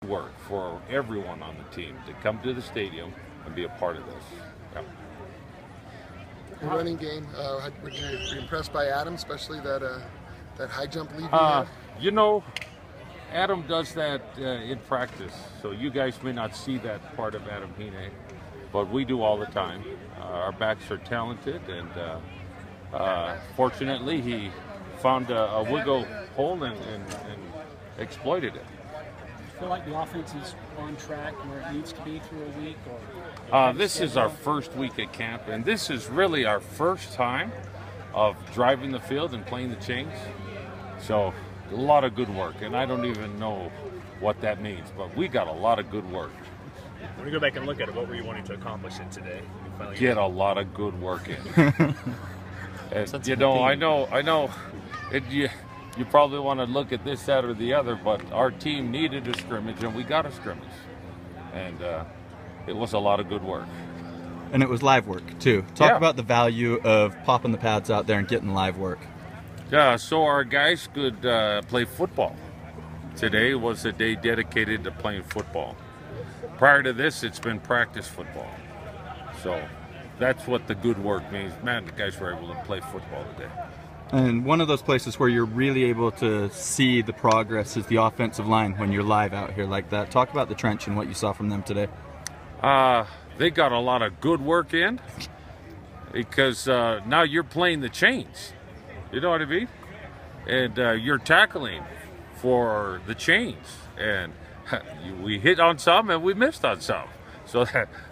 work for everyone on the team to come to the stadium and be a part of this. Yeah. The running game, were you impressed by Adam, especially that high jump lead he had? You know, Adam does that in practice, so you guys may not see that part of Adam Anae, but we do all the time. Our backs are talented, and fortunately he found a wiggle hole and exploited it. Do you feel like the offense is on track where it needs to be through a week? Or this is our first week at camp, and this is really our first time of driving the field and playing the chains. So a lot of good work, and I don't even know what that means, but we got a lot of good work. When you go back and look at it, what were you wanting to accomplish in today? Get a lot of good work in. And, you know, I know. You probably want to look at this, that, or the other, but our team needed a scrimmage, and we got a scrimmage. And it was a lot of good work. And it was live work, too. Talk about the value of popping the pads out there and getting live work. Yeah, so our guys could play football. Today was a day dedicated to playing football. Prior to this, it's been practice football. So that's what the good work means. Man, the guys were able to play football today. And one of those places where you're really able to see the progress is the offensive line when you're live out here like that. Talk about the trench and what you saw from them today. They got a lot of good work in because now you're playing the chains. You know what I mean? And you're tackling for the chains. And we hit on some and we missed on some. So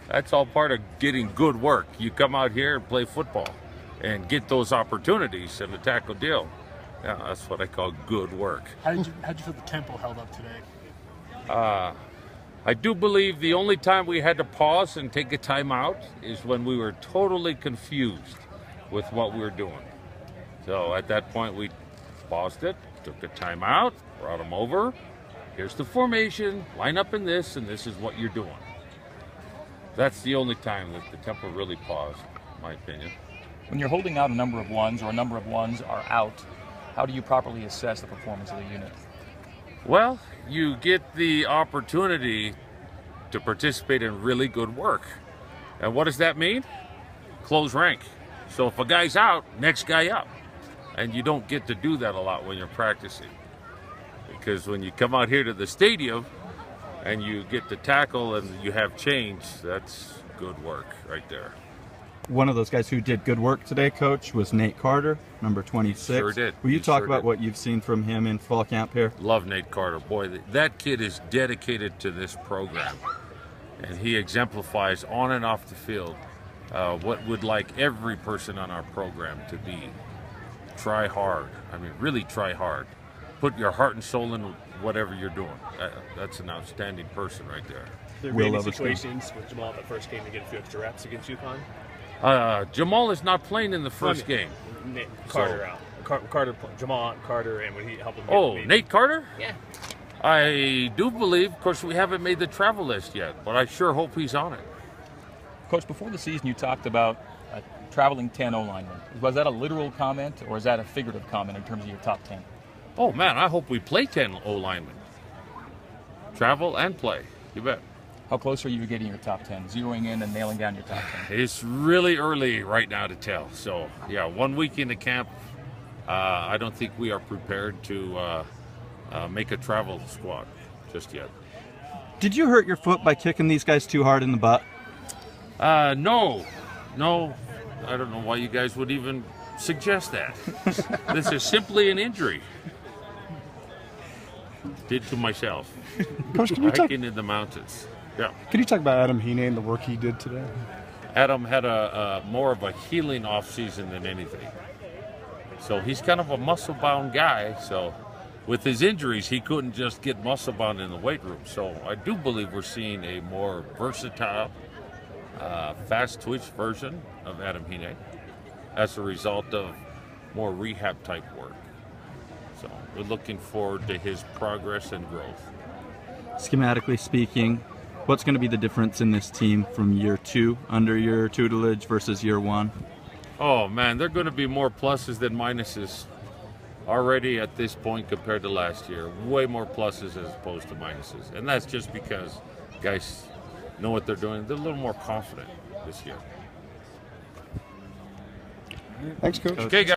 that's all part of getting good work. You come out here and play football and get those opportunities and the tackle deal. Yeah, that's what I call good work. How'd you feel the tempo held up today? I do believe the only time we had to pause and take a timeout is when we were totally confused with what we were doing. So at that point we paused it, took a timeout, brought them over. Here's the formation, line up in this, and this is what you're doing. That's the only time that the tempo really paused, in my opinion. When you're holding out a number of ones or a number of ones are out, how do you properly assess the performance of the unit? Well, you get the opportunity to participate in really good work. And what does that mean? Close rank. So if a guy's out, next guy up. And you don't get to do that a lot when you're practicing. Because when you come out here to the stadium and you get to tackle and you have change, that's good work right there. One of those guys who did good work today, Coach, was Nate Carter, number 26. Sure did. Will you talk about what you've seen from him in fall camp here? Love Nate Carter. Boy, that kid is dedicated to this program. And he exemplifies on and off the field what would like every person on our program to be. Try hard. I mean, really try hard. Put your heart and soul in whatever you're doing. That's an outstanding person right there. There were any situations with Jamal in the first game to get a few extra reps against UConn? Jamal is not playing in the first game. Carter out. Jamal, Carter, and would he help him? Nate Carter? Yeah. I do believe, of course, we haven't made the travel list yet, but I sure hope he's on it. Coach, before the season you talked about traveling 10 O-linemen. Was that a literal comment or is that a figurative comment in terms of your top 10? Oh, man, I hope we play 10 O-linemen. Travel and play, you bet. How close are you to getting your top 10, zeroing in and nailing down your top 10? It's really early right now to tell. So, yeah, 1 week into camp, I don't think we are prepared to make a travel squad just yet. Did you hurt your foot by kicking these guys too hard in the butt? No. I don't know why you guys would even suggest that. This is simply an injury. Did to myself. Coach, can you hiking in the mountains. Yeah. Can you talk about Adam Anae and the work he did today? Adam had a more of a healing off season than anything. So he's kind of a muscle-bound guy. So with his injuries, he couldn't just get muscle-bound in the weight room. So I do believe we're seeing a more versatile, fast-twitch version of Adam Anae as a result of more rehab-type work. So we're looking forward to his progress and growth. Schematically speaking, what's going to be the difference in this team from year 2 under your tutelage versus year 1? Oh man, there are going to be more pluses than minuses. already at this point compared to last year, way more pluses as opposed to minuses. And that's just because guys know what they're doing. They're a little more confident this year. Thanks, Coach. Okay, guys.